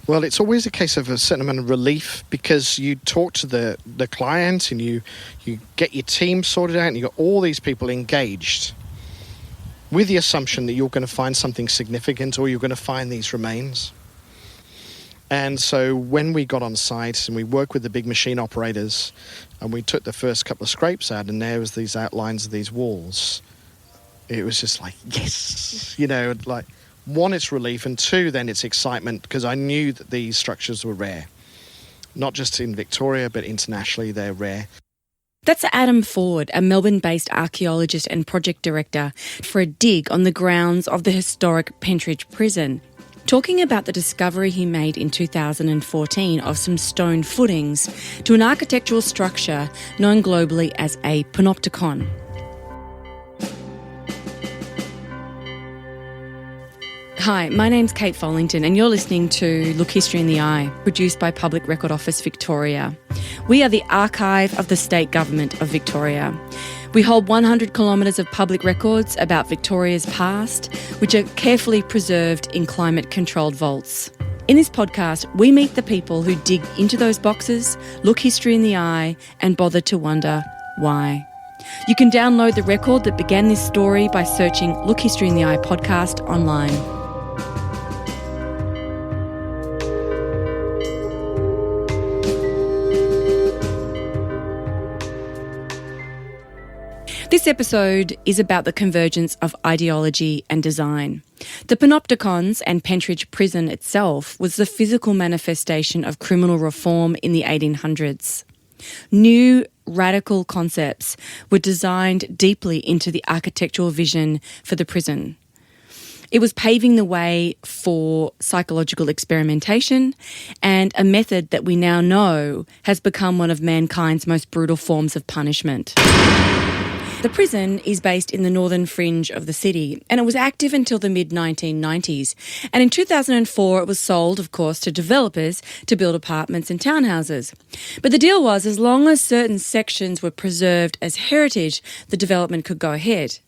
Well, it's always a case of a certain amount of relief because you talk to the client and you get your team sorted out and you got all these people engaged with the assumption that you're going to find something significant or you're going to find these remains. And so when we got on site and we worked with the big machine operators and we took the first couple of scrapes out and there was these outlines of these walls, it was just like, yes, like, one, it's relief, and two, then it's excitement because I knew that these structures were rare. Not just in Victoria, but internationally they're rare. That's Adam Ford, a Melbourne-based archaeologist and project director for a dig on the grounds of the historic Pentridge Prison, talking about the discovery he made in 2014 of some stone footings to an architectural structure known globally as a panopticon. Hi, my name's Kate Follington and you're listening to Look History in the Eye, produced by Public Record Office Victoria. We are the archive of the state government of Victoria. We hold 100 kilometres of public records about Victoria's past, which are carefully preserved in climate-controlled vaults. In this podcast, we meet the people who dig into those boxes, look history in the eye, and bother to wonder why. You can download the record that began this story by searching Look History in the Eye podcast online. This episode is about the convergence of ideology and design. The panopticons and Pentridge Prison itself was the physical manifestation of criminal reform in the 1800s. New, radical concepts were designed deeply into the architectural vision for the prison. It was paving the way for psychological experimentation and a method that we now know has become one of mankind's most brutal forms of punishment. The prison is based in the northern fringe of the city and it was active until the mid-1990s. And in 2004 it was sold, of course, to developers to build apartments and townhouses. But the deal was as long as certain sections were preserved as heritage, the development could go ahead.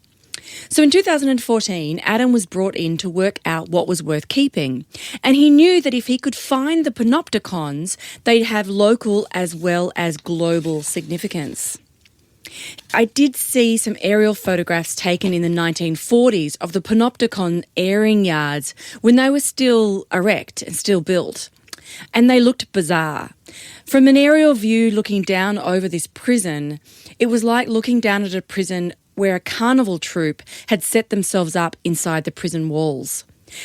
So in 2014, Adam was brought in to work out what was worth keeping. And he knew that if he could find the panopticons, they'd have local as well as global significance. I did see some aerial photographs taken in the 1940s of the panopticon airing yards when they were still erect and still built. And they looked bizarre. From an aerial view looking down over this prison, it was like looking down at a prison where a carnival troupe had set themselves up inside the prison walls.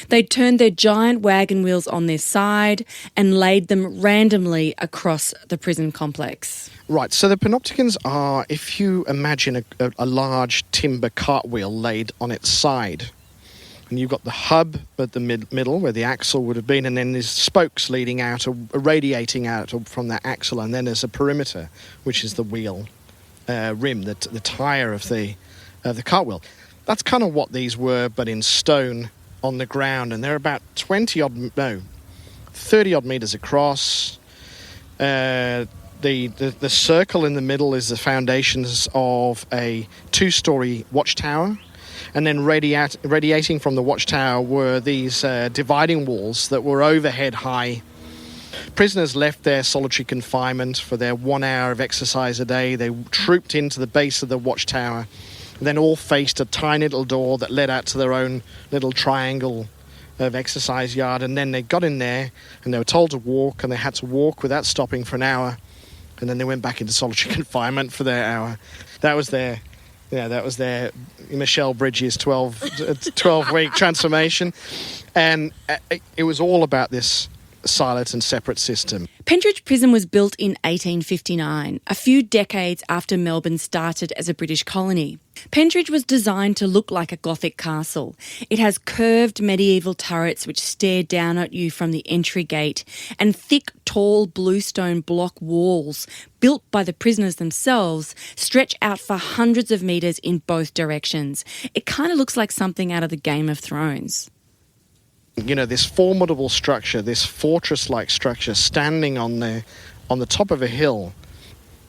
They'd turned their giant wagon wheels on their side and laid them randomly across the prison complex. Right, so the panopticons are, if you imagine a large timber cartwheel laid on its side, and you've got the hub at the middle where the axle would have been, and then there's spokes leading out or radiating out from that axle, and then there's a perimeter, which is the wheel rim, the tyre of the cartwheel. That's kind of what these were, but in stone on the ground, and they're about 30-odd metres across. The circle in the middle is the foundations of a 2-storey watchtower, and then radiating from the watchtower were these dividing walls that were overhead high. Prisoners left their solitary confinement for their 1 hour of exercise a day. They trooped into the base of the watchtower, and then all faced a tiny little door that led out to their own little triangle of exercise yard, and then they got in there and they were told to walk, and they had to walk without stopping for an hour, and then they went back into solitary confinement for their hour. That was their Michelle Bridges 12-week transformation, and it was all about this silent and separate system. Pentridge Prison was built in 1859, a few decades after Melbourne started as a British colony. Pentridge was designed to look like a Gothic castle. It has curved medieval turrets which stare down at you from the entry gate, and thick, tall bluestone block walls built by the prisoners themselves stretch out for hundreds of metres in both directions. It kind of looks like something out of the Game of Thrones. You know, this formidable structure, this fortress-like structure standing on the top of a hill,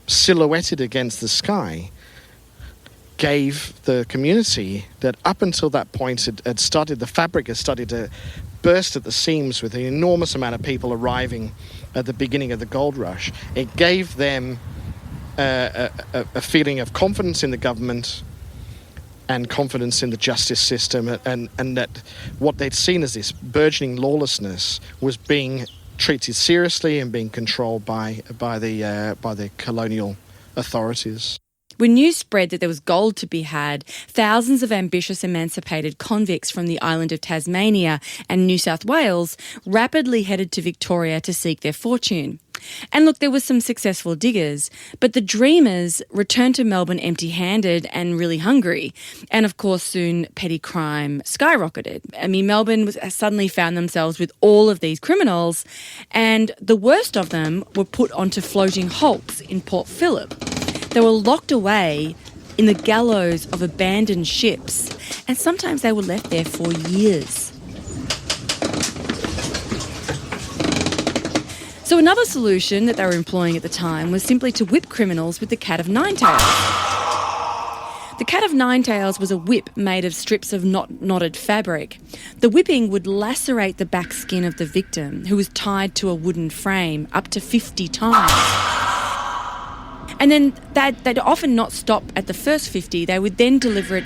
silhouetted against the sky, gave the community that up until that point had started, the fabric had started to burst at the seams with an enormous amount of people arriving at the beginning of the gold rush. It gave them a feeling of confidence in the government and confidence in the justice system, and that what they'd seen as this burgeoning lawlessness was being treated seriously and being controlled by the colonial authorities. When news spread that there was gold to be had, thousands of ambitious emancipated convicts from the island of Tasmania and New South Wales rapidly headed to Victoria to seek their fortune. And look, there were some successful diggers, but the dreamers returned to Melbourne empty-handed and really hungry. And of course, soon petty crime skyrocketed. I mean, Melbourne suddenly found themselves with all of these criminals, and the worst of them were put onto floating hulks in Port Phillip. They were locked away in the gallows of abandoned ships, and sometimes they were left there for years. So another solution that they were employing at the time was simply to whip criminals with the cat of nine tails. The cat of nine tails was a whip made of strips of knotted fabric. The whipping would lacerate the back skin of the victim, who was tied to a wooden frame, up to 50 times. And then they'd often not stop at the first 50. They would then deliver it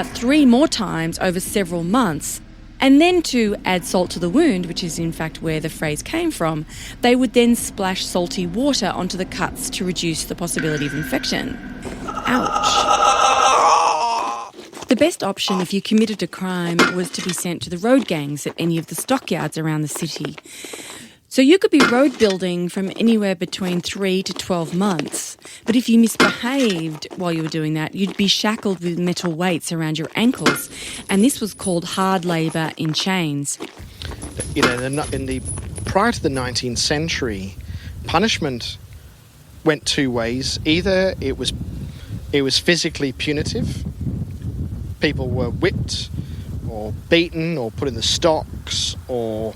3 more times over several months. And then to add salt to the wound, which is in fact where the phrase came from, they would then splash salty water onto the cuts to reduce the possibility of infection. Ouch. The best option if you committed a crime was to be sent to the road gangs at any of the stockyards around the city. So you could be road building from anywhere between 3 to 12 months. But if you misbehaved while you were doing that, you'd be shackled with metal weights around your ankles. And this was called hard labour in chains. You know, prior to the 19th century, punishment went 2 ways. Either it was physically punitive. People were whipped or beaten or put in the stocks or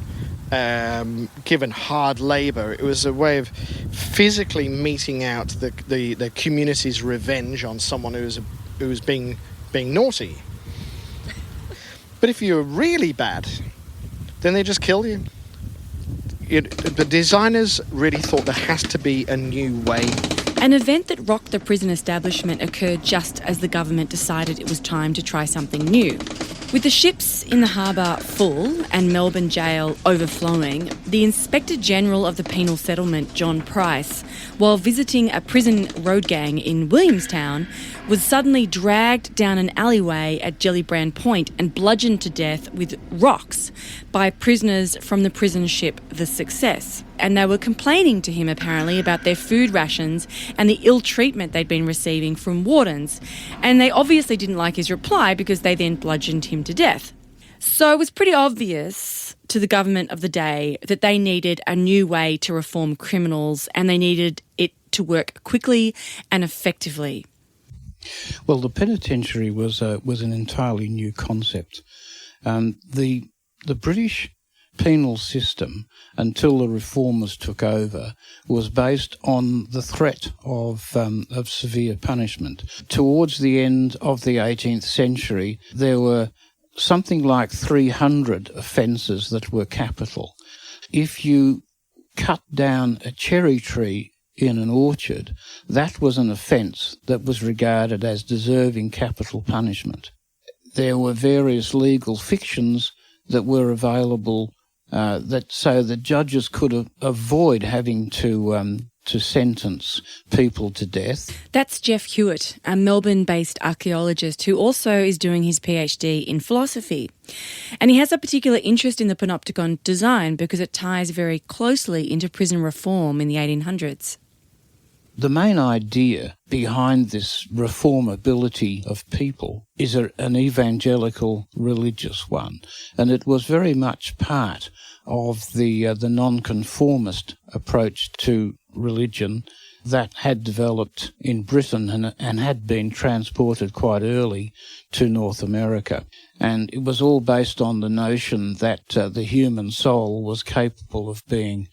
given hard labour. It was a way of physically meting out the community's revenge on someone who was being naughty. But if you were really bad, then they just killed you. The designers really thought there has to be a new way. An event that rocked the prison establishment occurred just as the government decided it was time to try something new. With the ships in the harbour full and Melbourne jail overflowing, the Inspector General of the Penal Settlement, John Price, while visiting a prison road gang in Williamstown, was suddenly dragged down an alleyway at Jellybrand Point and bludgeoned to death with rocks by prisoners from the prison ship The Success. And they were complaining to him apparently about their food rations and the ill treatment they'd been receiving from wardens. And they obviously didn't like his reply because they then bludgeoned him to death. So it was pretty obvious to the government of the day that they needed a new way to reform criminals, and they needed it to work quickly and effectively. Well, the penitentiary was an entirely new concept. The British penal system, until the reformers took over, was based on the threat of severe punishment. Towards the end of the 18th century, there were something like 300 offences that were capital. If you cut down a cherry tree in an orchard, that was an offence that was regarded as deserving capital punishment. There were various legal fictions that were available so that judges could avoid having to sentence people to death. That's Geoff Hewitt, a Melbourne-based archaeologist who also is doing his PhD in philosophy. And he has a particular interest in the panopticon design because it ties very closely into prison reform in the 1800s. The main idea behind this reformability of people is an evangelical religious one, and it was very much part of the nonconformist approach to religion that had developed in Britain and had been transported quite early to North America. And it was all based on the notion that the human soul was capable of being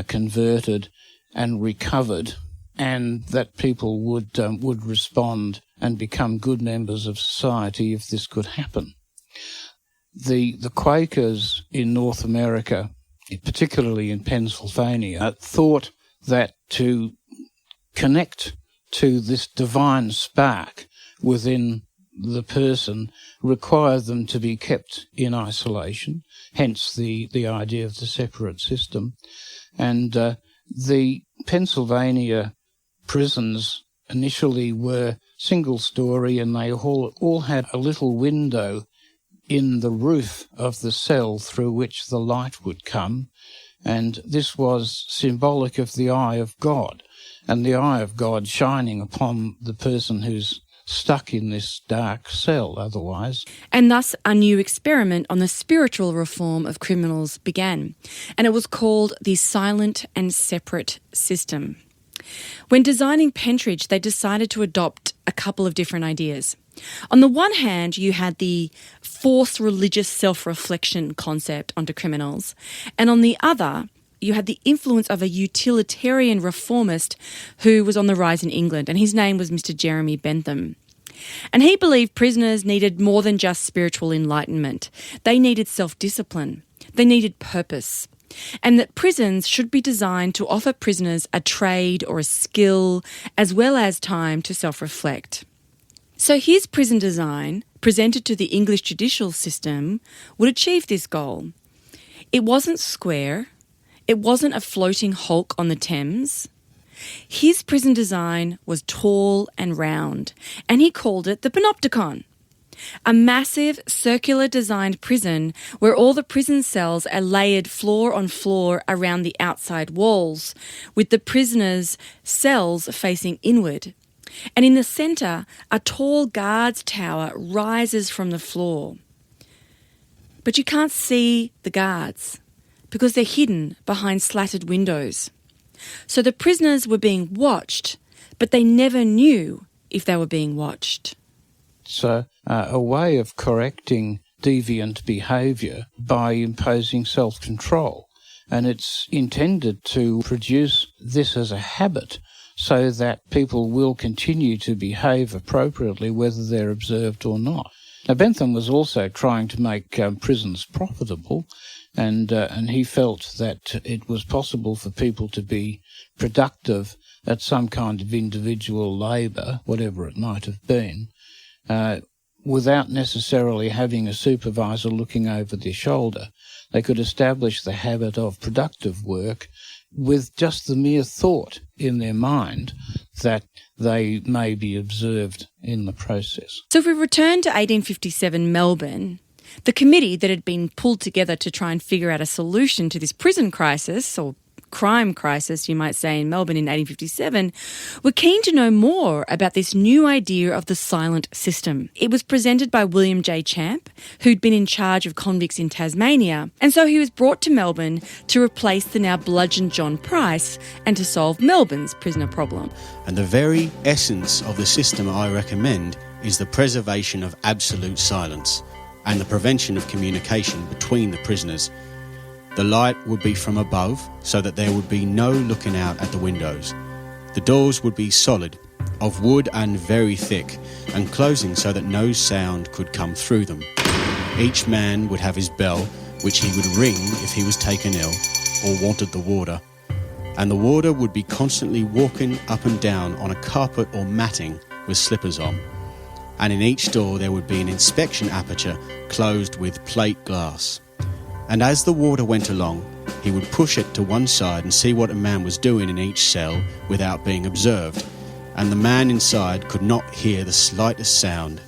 converted and recovered, and that people would respond and become good members of society if this could happen. the Quakers in North America, particularly in Pennsylvania, thought that to connect to this divine spark within the person required them to be kept in isolation, hence the idea of the separate system. And the Pennsylvania prisons initially were single-story, and they all had a little window in the roof of the cell through which the light would come, and this was symbolic of the eye of God, and the eye of God shining upon the person who's stuck in this dark cell otherwise. And thus a new experiment on the spiritual reform of criminals began, and it was called the silent and separate system. When designing Pentridge, they decided to adopt a couple of different ideas. On the one hand, you had the forced religious self-reflection concept onto criminals, and on the other, you had the influence of a utilitarian reformist who was on the rise in England, and his name was Mr. Jeremy Bentham. And he believed prisoners needed more than just spiritual enlightenment. They needed self-discipline. They needed purpose. And that prisons should be designed to offer prisoners a trade or a skill, as well as time to self-reflect. So his prison design, presented to the English judicial system, would achieve this goal. It wasn't square. It wasn't a floating hulk on the Thames. His prison design was tall and round, and he called it the panopticon. A massive circular designed prison where all the prison cells are layered floor on floor around the outside walls, with the prisoners' cells facing inward. And in the centre, a tall guard's tower rises from the floor. But you can't see the guards because they're hidden behind slatted windows. So the prisoners were being watched, but they never knew if they were being watched. So a way of correcting deviant behaviour by imposing self-control. And it's intended to produce this as a habit so that people will continue to behave appropriately whether they're observed or not. Now, Bentham was also trying to make prisons profitable, and he felt that it was possible for people to be productive at some kind of individual labour, whatever it might have been, without necessarily having a supervisor looking over their shoulder. They could establish the habit of productive work with just the mere thought in their mind that they may be observed in the process. So if we return to 1857 Melbourne, the committee that had been pulled together to try and figure out a solution to this prison crisis, or crime crisis, you might say, in Melbourne in 1857, were keen to know more about this new idea of the silent system. It was presented by William J. Champ, who'd been in charge of convicts in Tasmania, and so he was brought to Melbourne to replace the now bludgeoned John Price and to solve Melbourne's prisoner problem. And the very essence of the system I recommend is the preservation of absolute silence and the prevention of communication between the prisoners. The light would be from above, so that there would be no looking out at the windows. The doors would be solid, of wood and very thick, and closing so that no sound could come through them. Each man would have his bell, which he would ring if he was taken ill or wanted the warder. And the warder would be constantly walking up and down on a carpet or matting with slippers on. And in each door there would be an inspection aperture closed with plate glass. And as the warder went along, he would push it to one side and see what a man was doing in each cell without being observed, and the man inside could not hear the slightest sound.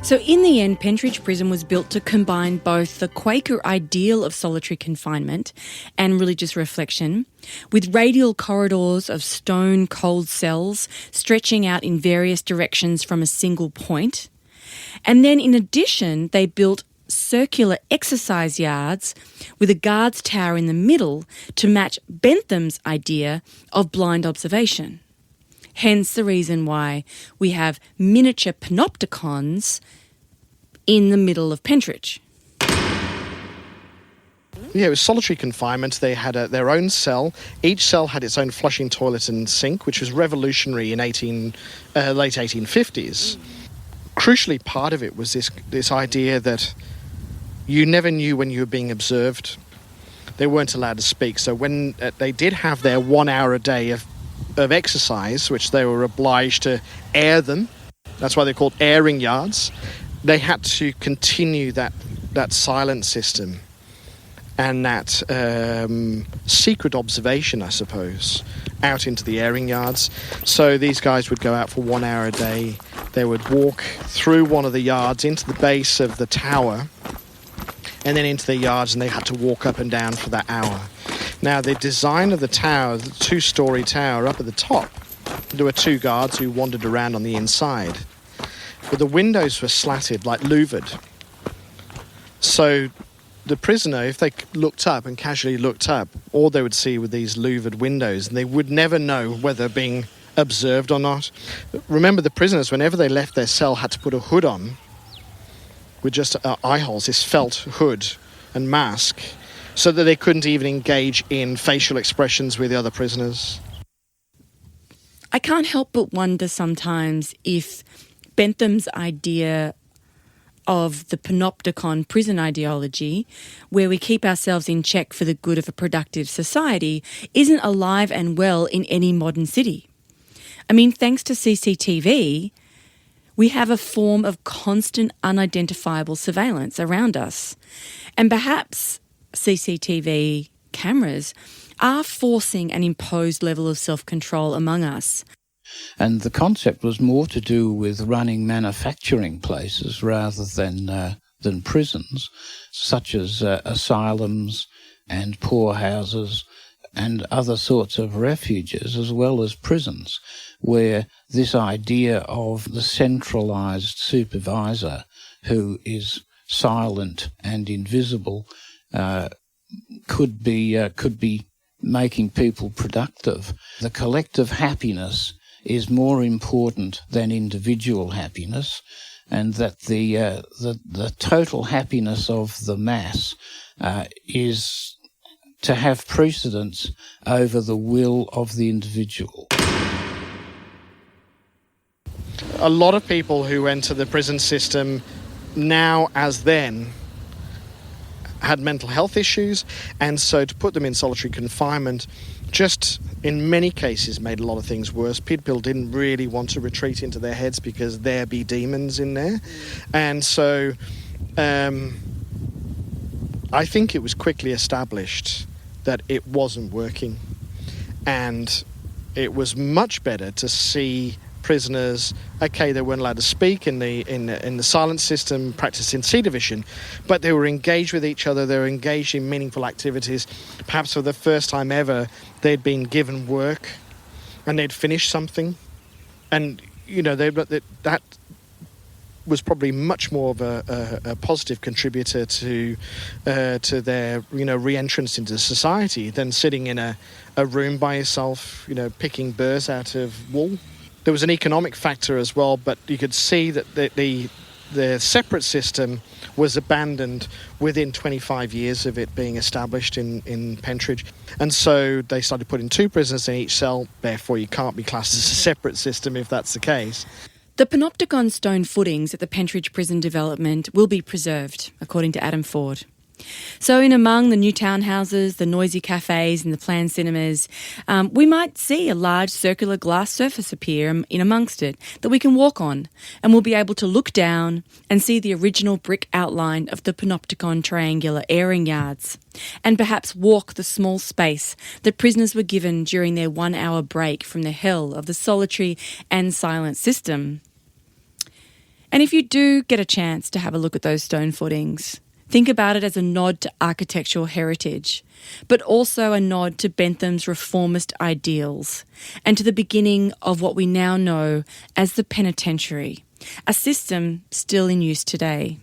So in the end, Pentridge Prison was built to combine both the Quaker ideal of solitary confinement and religious reflection, with radial corridors of stone cold cells stretching out in various directions from a single point. And then in addition, they built circular exercise yards with a guard's tower in the middle to match Bentham's idea of blind observation. Hence the reason why we have miniature panopticons in the middle of Pentridge. Yeah, it was solitary confinement. They had their own cell. Each cell had its own flushing toilet and sink, which was revolutionary in late 1850s. Crucially, part of it was this idea that You never knew when you were being observed. They weren't allowed to speak. So when they did have their 1 hour a day of exercise, which they were obliged to air them, that's why they're called airing yards, they had to continue that silent system and that secret observation, I suppose, out into the airing yards. So these guys would go out for 1 hour a day. They would walk through one of the yards into the base of the tower and then into the yards, and they had to walk up and down for that hour. Now, the design of the tower, the two-storey tower up at the top, there were two guards who wandered around on the inside. But the windows were slatted, like louvered. So the prisoner, if they looked up and casually looked up, all they would see were these louvered windows, and they would never know whether being observed or not. Remember, the prisoners, whenever they left their cell, had to put a hood on with just eye holes, this felt hood and mask, so that they couldn't even engage in facial expressions with the other prisoners. I can't help but wonder sometimes if Bentham's idea of the panopticon prison ideology, where we keep ourselves in check for the good of a productive society, isn't alive and well in any modern city. I mean, thanks to CCTV, we have a form of constant unidentifiable surveillance around us. And perhaps CCTV cameras are forcing an imposed level of self-control among us. And the concept was more to do with running manufacturing places rather than prisons, such as asylums and poorhouses and other sorts of refuges, as well as prisons, where this idea of the centralised supervisor who is silent and invisible could be making people productive. The collective happiness is more important than individual happiness, and that the total happiness of the mass is to have precedence over the will of the individual. A lot of people who enter the prison system now as then had mental health issues, and so to put them in solitary confinement just in many cases made a lot of things worse. People didn't really want to retreat into their heads because there be demons in there. And so I think it was quickly established that it wasn't working, and it was much better to see prisoners, okay, they weren't allowed to speak in the silent system, practice in C division, but they were engaged with each other, they were engaged in meaningful activities. Perhaps for the first time ever, they'd been given work and they'd finished something, and that was probably much more of a positive contributor to their re-entrance into society than sitting in a room by yourself, picking burrs out of wool. There was an economic factor as well, but you could see that the separate system was abandoned within 25 years of it being established in Pentridge. And so they started putting 2 prisoners in each cell, therefore you can't be classed as a separate system if that's the case. The panopticon stone footings at the Pentridge Prison development will be preserved, according to Adam Ford. So in among the new townhouses, the noisy cafes and the planned cinemas, we might see a large circular glass surface appear in amongst it that we can walk on, and we'll be able to look down and see the original brick outline of the panopticon triangular airing yards, and perhaps walk the small space that prisoners were given during their 1 hour break from the hell of the solitary and silent system. And if you do get a chance to have a look at those stone footings, think about it as a nod to architectural heritage, but also a nod to Bentham's reformist ideals and to the beginning of what we now know as the penitentiary, a system still in use today.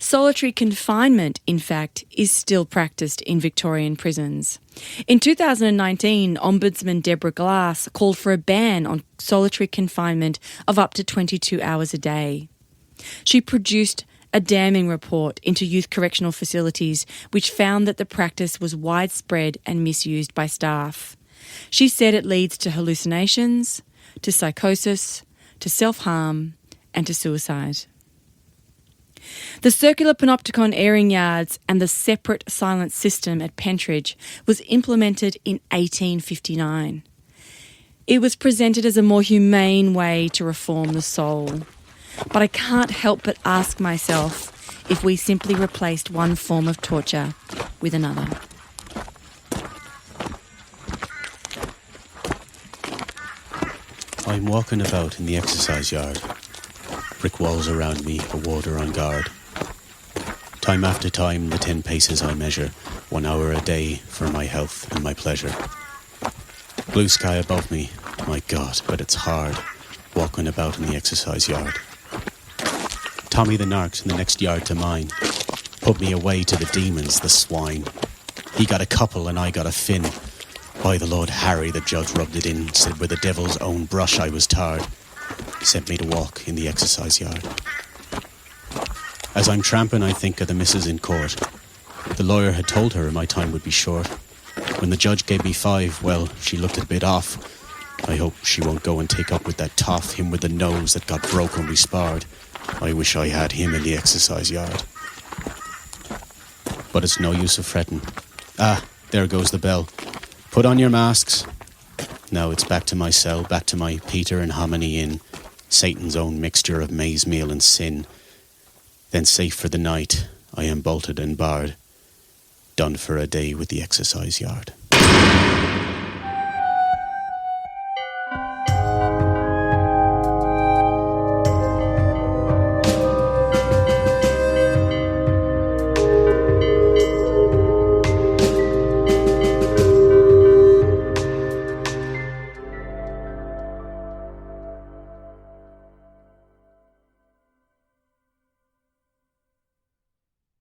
Solitary confinement, in fact, is still practiced in Victorian prisons. In 2019, Ombudsman Deborah Glass called for a ban on solitary confinement of up to 22 hours a day. She produced a damning report into youth correctional facilities which found that the practice was widespread and misused by staff. She said it leads to hallucinations, to psychosis, to self-harm, and to suicide. The circular panopticon airing yards and the separate silence system at Pentridge was implemented in 1859. It was presented as a more humane way to reform the soul. But I can't help but ask myself if we simply replaced one form of torture with another. I'm walking about in the exercise yard. Brick walls around me, a warder on guard. Time after time, the 10 paces I measure, 1 hour a day for my health and my pleasure. Blue sky above me, my God, but it's hard, walking about in the exercise yard. Tommy the narcs in the next yard to mine put me away to the demons, the swine. He got a couple and I got a fin. By the Lord Harry, the judge rubbed it in, said with the devil's own brush I was tarred. Sent me to walk in the exercise yard. As I'm tramping, I think of the missus in court. The lawyer had told her my time would be short. When the judge gave me 5, well, she looked a bit off. I hope she won't go and take up with that toff, him with the nose that got broke when we sparred. I wish I had him in the exercise yard. But it's no use of fretting. Ah, there goes the bell. Put on your masks. Now it's back to my cell, back to my Peter and Hominy Inn, Satan's own mixture of maize meal and sin. Then safe for the night, I am bolted and barred, done for a day with the exercise yard.